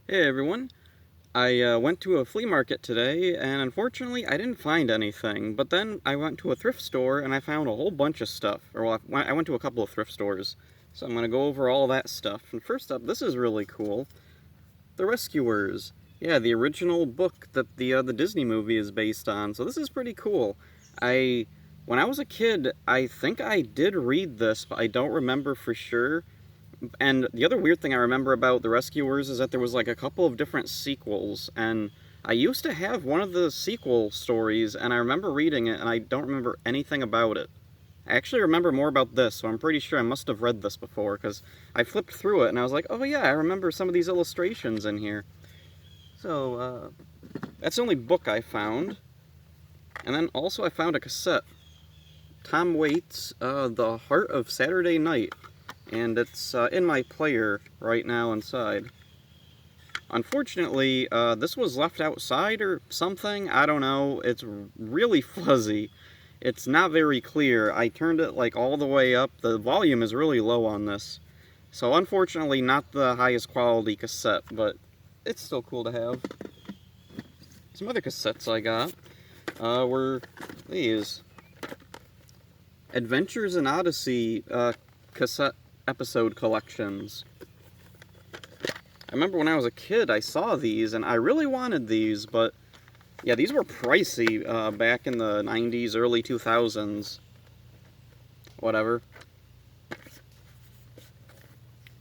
Hey everyone. I went to a flea market today, and unfortunately I didn't find anything. But then I went to a thrift store and I found a whole bunch of stuff. I went to a couple of thrift stores. So I'm going to go over all that stuff. And first up, this is really cool. The Rescuers. Yeah, the original book that the Disney movie is based on. So this is pretty cool. I When I was a kid, I think I did read this, but I don't remember for sure. And the other weird thing I remember about The Rescuers is that there was like a couple of different sequels, and I used to have one of the sequel stories, and I remember reading it, and I don't remember anything about it. I actually remember more about this, so I'm pretty sure I must have read this before, because I flipped through it, and I was like, oh yeah, I remember some of these illustrations in here. So, that's the only book I found. And then also I found a cassette. Tom Waits' The Heart of Saturday Night, and it's in my player right now inside. Unfortunately, this was left outside or something. I don't know. It's really fuzzy. It's not very clear. I turned it like all the way up. The volume is really low on this. So unfortunately, not the highest quality cassette, but it's still cool to have. Some other cassettes I got were these. Adventures in Odyssey cassette episode collections. I remember when I was a kid, I saw these, and I really wanted these, but yeah, these were pricey back in the 90s, early 2000s. Whatever.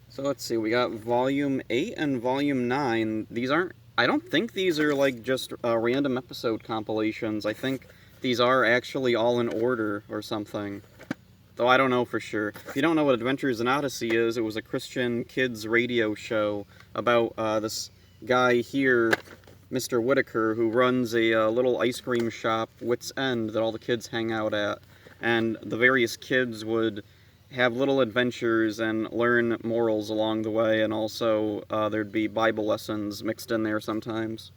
So let's see, we got Volume 8 and Volume 9. These aren't, I don't think these are like just random episode compilations. I think these are actually all in order or something. Though I don't know for sure. If you don't know what Adventures in Odyssey is, it was a Christian kids radio show about this guy here, Mr. Whitaker, who runs a little ice cream shop, Wits End, that all the kids hang out at. And the various kids would have little adventures and learn morals along the way, and also there'd be Bible lessons mixed in there sometimes.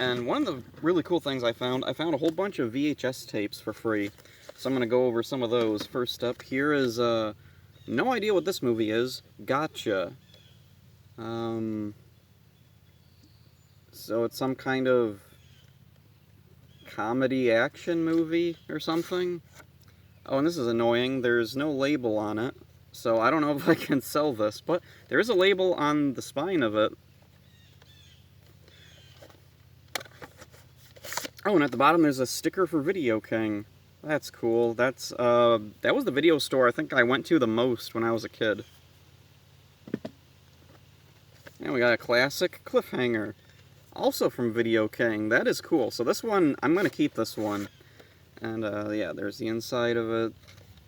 And one of the really cool things I found a whole bunch of VHS tapes for free. So I'm going to go over some of those. First up here is, no idea what this movie is, Gotcha. So it's some kind of comedy action movie or something. Oh, and this is annoying. There's no label on it. So I don't know if I can sell this, but there is a label on the spine of it. Oh, and at the bottom there's a sticker for Video King. That's cool. That was the video store I think I went to the most when I was a kid. And we got a classic cliffhanger. Also from Video King. That is cool. So this one, I'm going to keep this one. And yeah, there's the inside of it.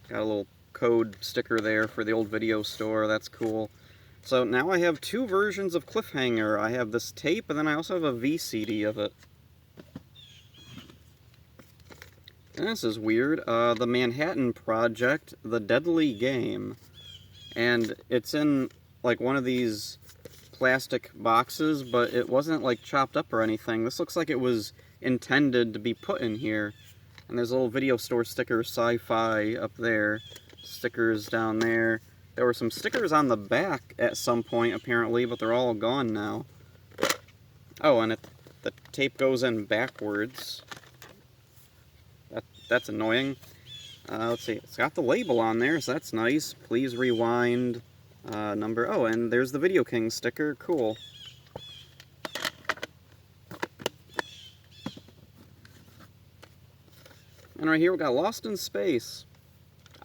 Got a little code sticker there for the old video store. That's cool. So now I have two versions of Cliffhanger. I have this tape, and then I also have a VCD of it. And this is weird. The Manhattan Project, The Deadly Game. And it's in, like, one of these plastic boxes, but it wasn't, like, chopped up or anything. This looks like it was intended to be put in here. And there's a little video store sticker, Sci-Fi, up there. Stickers down there. There were some stickers on the back at some point, apparently, but they're all gone now. Oh, and the tape goes in backwards. That's annoying. Let's see, it's got the label on there, so that's nice. Please rewind number. Oh, and there's the Video King sticker. Cool. And right here we got Lost in Space.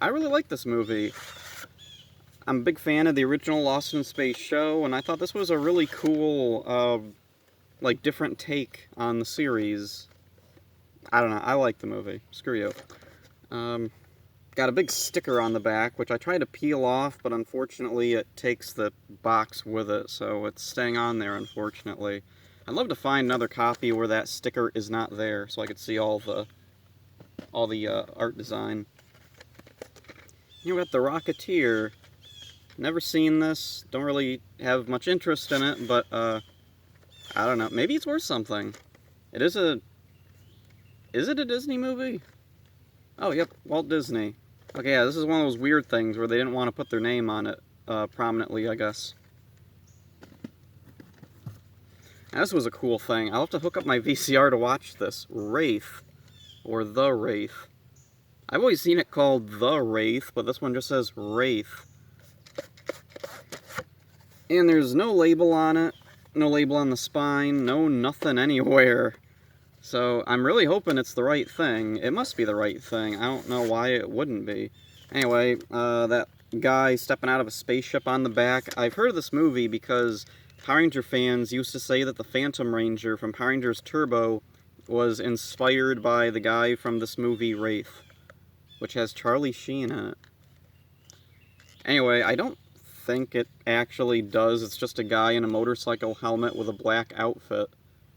I really like this movie. I'm a big fan of the original Lost in Space show, and I thought this was a really cool, like, different take on the series. I don't know, I like the movie. Screw you. Got a big sticker on the back, which I tried to peel off, but unfortunately it takes the box with it, so it's staying on there, unfortunately. I'd love to find another copy where that sticker is not there, so I could see all the art design. You got The Rocketeer. Never seen this, don't really have much interest in it, but, I don't know, maybe it's worth something. Is it a Disney movie? Oh, yep, Walt Disney. Okay, yeah, this is one of those weird things where they didn't want to put their name on it. prominently, I guess. Now, this was a cool thing. I'll have to hook up my VCR to watch this. Wraith, or The Wraith. I've always seen it called The Wraith, but this one just says Wraith. And there's no label on it, no label on the spine, no nothing anywhere. So I'm really hoping it's the right thing. It must be the right thing. I don't know why it wouldn't be. Anyway, that guy stepping out of a spaceship on the back. I've heard of this movie because Power Ranger fans used to say that the Phantom Ranger from Power Rangers Turbo was inspired by the guy from this movie Wraith, which has Charlie Sheen in it. Anyway, I don't think it actually does. It's just a guy in a motorcycle helmet with a black outfit.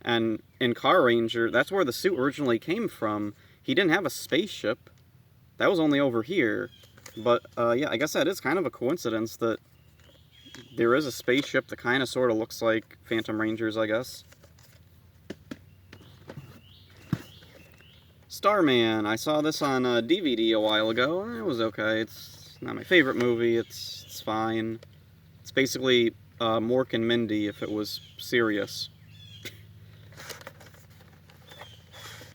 And in Car Ranger, that's where the suit originally came from. He didn't have a spaceship. That was only over here. But, yeah, I guess that is kind of a coincidence that there is a spaceship that kind of sort of looks like Phantom Rangers, I guess. Starman. I saw this on DVD a while ago. It was okay. It's not my favorite movie. It's fine. It's basically Mork and Mindy if it was serious.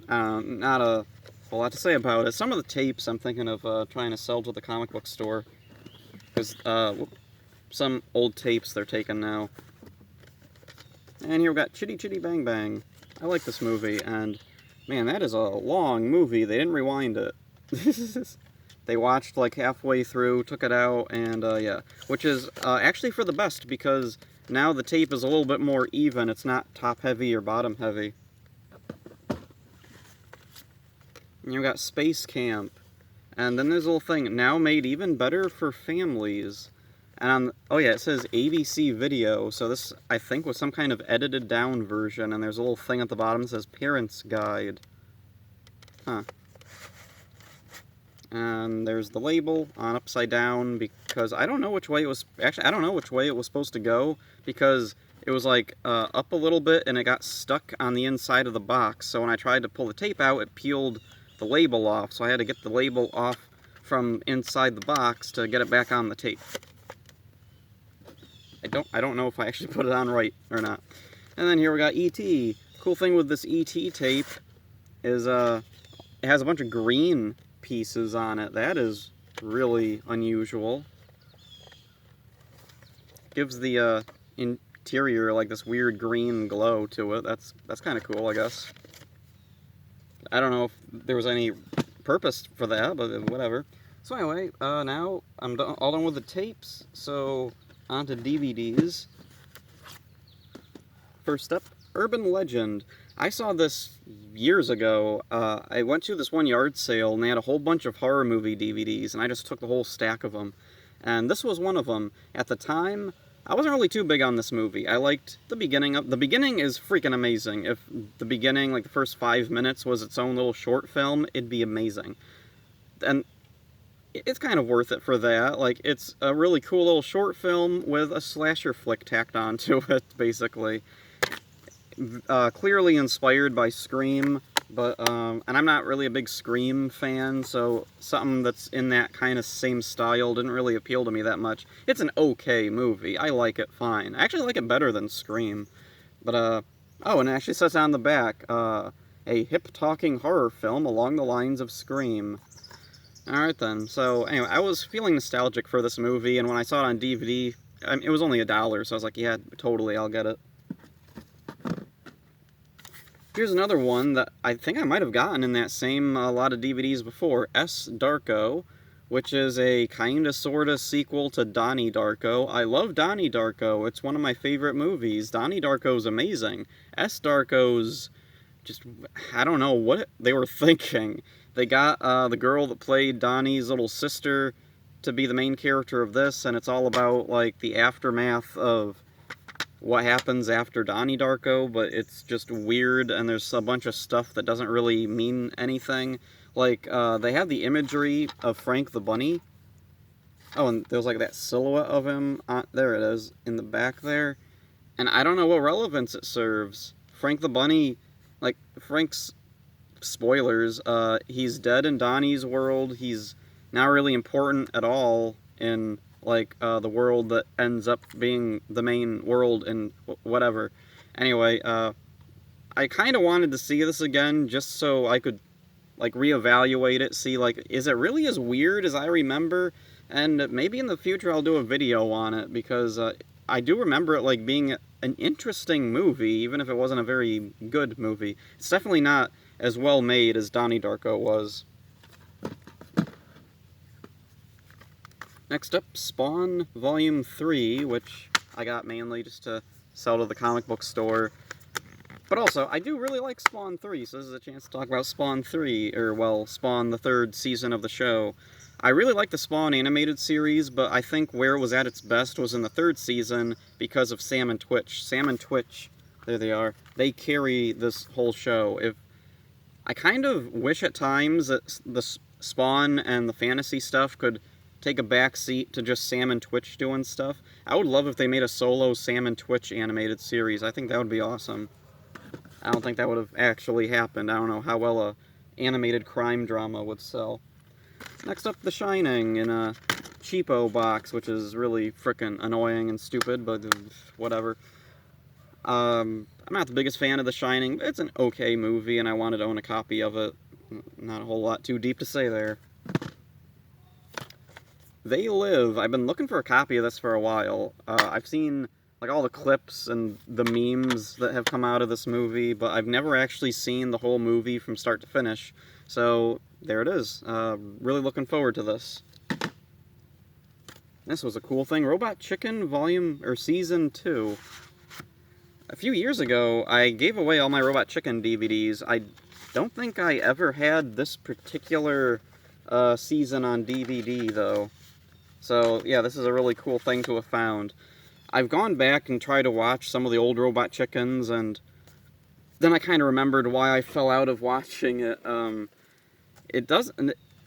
Not a whole lot to say about it. Some of the tapes I'm thinking of trying to sell to the comic book store. Because some old tapes they're taking now. And here we got Chitty Chitty Bang Bang. I like this movie, and man, that is a long movie. They didn't rewind it. They watched like halfway through, took it out, and yeah. Which is actually for the best, because now the tape is a little bit more even. It's not top heavy or bottom heavy. And you've got Space Camp. And then there's a little thing, now made even better for families. And oh yeah, it says ABC Video, so this, I think, was some kind of edited down version, and there's a little thing at the bottom that says Parents Guide. Huh. And there's the label on upside down, because I don't know which way it was, actually, I don't know which way it was supposed to go, because it was like up a little bit, and it got stuck on the inside of the box, so when I tried to pull the tape out, it peeled the label off, so I had to get the label off from inside the box to get it back on the tape. I don't know if I actually put it on right or not. And then here we got E.T. Cool thing with this E.T. tape is it has a bunch of green pieces on it. That is really unusual. Gives the interior like this weird green glow to it. That's kind of cool, I guess. I don't know if there was any purpose for that, but whatever. So anyway, now I'm all done with the tapes, so onto DVDs. First up, Urban Legend. I saw this years ago. I went to this one yard sale, and they had a whole bunch of horror movie DVDs, and I just took the whole stack of them. And this was one of them. At the time, I wasn't really too big on this movie. I liked the beginning of... The beginning is freaking amazing. If the beginning, like the first 5 minutes, was its own little short film, it'd be amazing. And it's kind of worth it for that. Like, it's a really cool little short film with a slasher flick tacked onto it, basically. Clearly inspired by Scream, but, and I'm not really a big Scream fan, so something that's in that kind of same style didn't really appeal to me that much. It's an okay movie. I like it fine. I actually like it better than Scream. But, oh, and it actually says on the back, a hip-talking horror film along the lines of Scream. Alright then, so anyway, I was feeling nostalgic for this movie, and when I saw it on DVD, it was only $1, so I was like, yeah, totally, I'll get it. Here's another one that I think I might have gotten in that same lot of DVDs before, S. Darko, which is a kinda sorta sequel to Donnie Darko. I love Donnie Darko, it's one of my favorite movies. Donnie Darko's amazing. S. Darko's just, I don't know what they were thinking. They got the girl that played Donnie's little sister to be the main character of this, and it's all about, like, the aftermath of what happens after Donnie Darko, but it's just weird, and there's a bunch of stuff that doesn't really mean anything. Like, they have the imagery of Frank the Bunny. Oh, and there's, like, that silhouette of him. There it is, in the back there. And I don't know what relevance it serves. Frank the Bunny, like, Frank's... Spoilers, he's dead in Donnie's world. He's not really important at all in, like the world that ends up being the main world and whatever. Anyway, I kind of wanted to see this again just so I could like reevaluate it, see like is it really as weird as I remember, and maybe in the future I'll do a video on it because I do remember it like being an interesting movie, even if it wasn't a very good movie. It's definitely not as well made as Donnie Darko was. Next up, Spawn Volume 3, which I got mainly just to sell to the comic book store. But also, I do really like Spawn 3, so this is a chance to talk about Spawn 3, or, well, Spawn, the third season of the show. I really like the Spawn animated series, but I think where it was at its best was in the third season because of Sam and Twitch. Sam and Twitch, there they are, they carry this whole show. I kind of wish at times that the Spawn and the fantasy stuff could take a back seat to just Sam and Twitch doing stuff. I would love if they made a solo Sam and Twitch animated series. I think that would be awesome. I don't think that would have actually happened. I don't know how well a animated crime drama would sell. Next up, The Shining in a cheapo box, which is really frickin' annoying and stupid, but whatever. I'm not the biggest fan of The Shining, but it's an okay movie, and I wanted to own a copy of it. Not a whole lot too deep to say there. They Live. I've been looking for a copy of this for a while. I've seen like all the clips and the memes that have come out of this movie, but I've never actually seen the whole movie from start to finish. So there it is. Really looking forward to this. This was a cool thing. Robot Chicken Season 2. A few years ago, I gave away all my Robot Chicken DVDs. I don't think I ever had this particular season on DVD, though. So, yeah, this is a really cool thing to have found. I've gone back and tried to watch some of the old Robot Chickens, and then I kind of remembered why I fell out of watching it.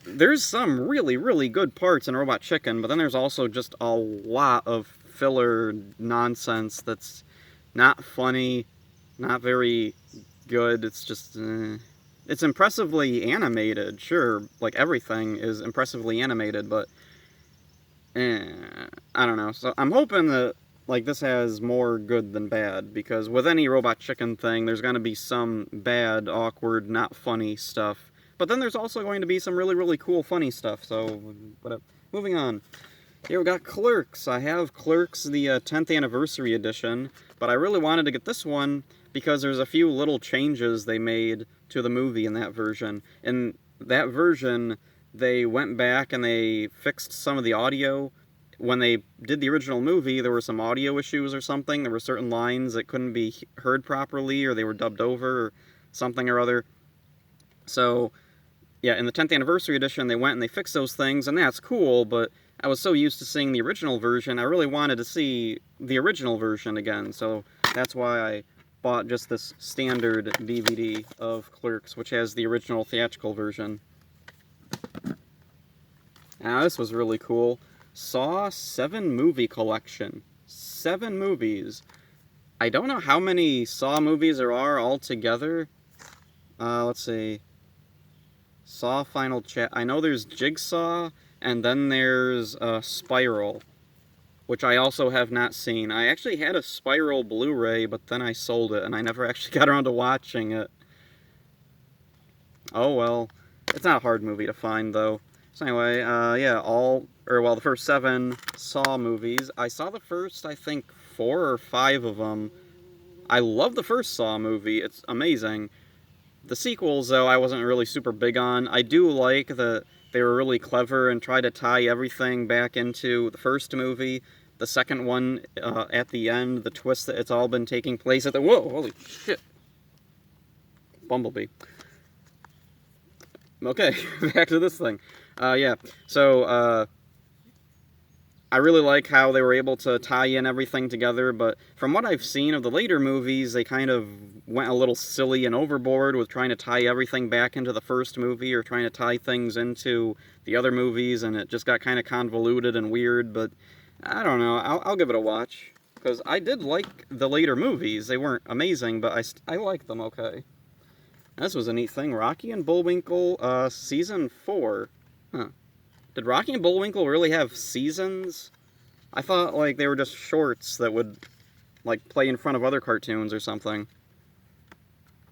There's some really, really good parts in Robot Chicken, but then there's also just a lot of filler nonsense that's not funny, not very good. It's just, it's impressively animated, sure, like everything is impressively animated, but I don't know. So I'm hoping that like this has more good than bad, because with any Robot Chicken thing, there's going to be some bad, awkward, not funny stuff. But then there's also going to be some really, really cool, funny stuff. So, whatever. Moving on. Here we got Clerks. I have Clerks, the 10th anniversary edition, but I really wanted to get this one because there's a few little changes they made to the movie in that version. In that version, they went back and they fixed some of the audio. When they did the original movie, there were some audio issues or something. There were certain lines that couldn't be heard properly, or they were dubbed over, or something or other. So, yeah, in the 10th anniversary edition, they went and they fixed those things, and that's cool, but I was so used to seeing the original version, I really wanted to see the original version again, so that's why I bought just this standard DVD of Clerks, which has the original theatrical version. Now, this was really cool. Saw 7 movie collection. 7 movies. I don't know how many Saw movies there are altogether. Let's see. Saw Final Chat. I know there's Jigsaw, and then there's Spiral, which I also have not seen. I actually had a Spiral Blu-ray, but then I sold it, and I never actually got around to watching it. Oh well. It's not a hard movie to find, though. So anyway, yeah, the first 7 Saw movies. I saw the first, I think, 4 or 5 of them. I love the first Saw movie. It's amazing. The sequels, though, I wasn't really super big on. I do like that they were really clever and tried to tie everything back into the first movie. The second one, at the end, the twist that it's all been taking place at the... Whoa, holy shit. Bumblebee. Okay, back to this thing. Yeah, so, I really like how they were able to tie in everything together, but from what I've seen of the later movies, they kind of went a little silly and overboard with trying to tie everything back into the first movie, or trying to tie things into the other movies, and it just got kind of convoluted and weird, but I don't know, I'll give it a watch, because I did like the later movies. They weren't amazing, but I liked them okay. This was a neat thing. Rocky and Bullwinkle, Season 4. Huh. Did Rocky and Bullwinkle really have seasons? I thought, like, they were just shorts that would, like, play in front of other cartoons or something.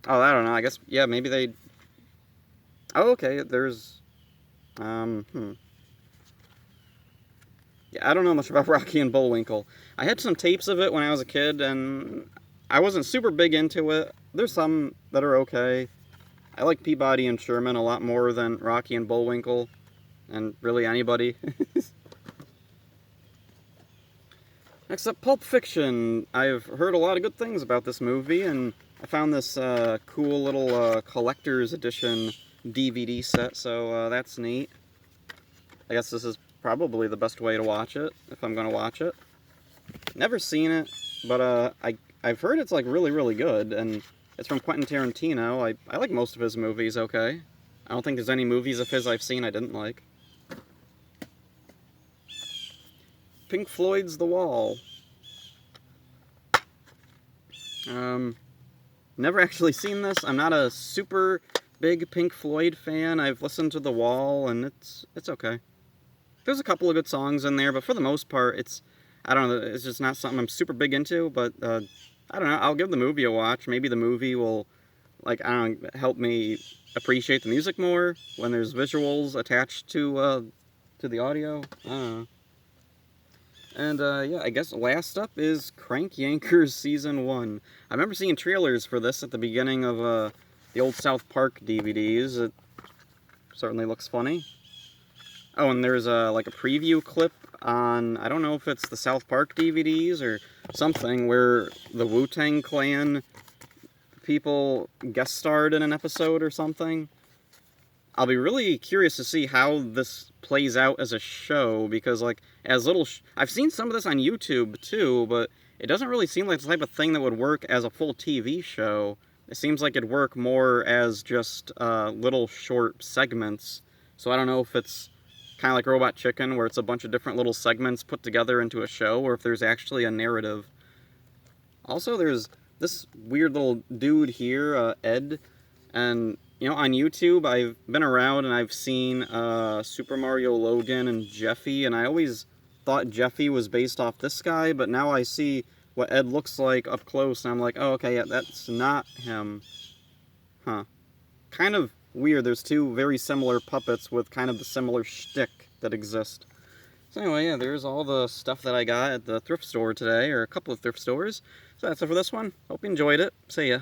Oh, I don't know. I guess, yeah, maybe they... Oh, okay, there's... Yeah, I don't know much about Rocky and Bullwinkle. I had some tapes of it when I was a kid, and I wasn't super big into it. There's some that are okay. I like Peabody and Sherman a lot more than Rocky and Bullwinkle, and really anybody. Next up, Pulp Fiction. I've heard a lot of good things about this movie, and I found this cool little collector's edition DVD set, so that's neat. I guess this is probably the best way to watch it, if I'm going to watch it. Never seen it, but I've heard it's like really, really good, and it's from Quentin Tarantino. I like most of his movies, okay? I don't think there's any movies of his I've seen I didn't like. Pink Floyd's The Wall. Never actually seen this. I'm not a super big Pink Floyd fan. I've listened to The Wall, and it's okay. There's a couple of good songs in there, but for the most part, I don't know, it's just not something I'm super big into, but, I don't know, I'll give the movie a watch. Maybe the movie will, like, I don't know, help me appreciate the music more when there's visuals attached to the audio. I don't know. And, yeah, I guess last up is Crank Yankers Season 1. I remember seeing trailers for this at the beginning of, the old South Park DVDs. It certainly looks funny. Oh, and there's, like a preview clip on, I don't know if it's the South Park DVDs or something, where the Wu-Tang Clan people guest starred in an episode or something. I'll be really curious to see how this plays out as a show, because, like, as little... I've seen some of this on YouTube, too, but it doesn't really seem like the type of thing that would work as a full TV show. It seems like it'd work more as just little short segments. So I don't know if it's kind of like Robot Chicken, where it's a bunch of different little segments put together into a show, or if there's actually a narrative. Also, there's this weird little dude here, Ed, and, you know, on YouTube, I've been around and I've seen Super Mario Logan and Jeffy, and I always thought Jeffy was based off this guy, but now I see what Ed looks like up close, and I'm like, oh, okay, yeah, that's not him. Huh. Kind of weird. There's two very similar puppets with kind of the similar shtick that exist. So anyway, yeah, there's all the stuff that I got at the thrift store today, or a couple of thrift stores. So that's it for this one. Hope you enjoyed it. See ya.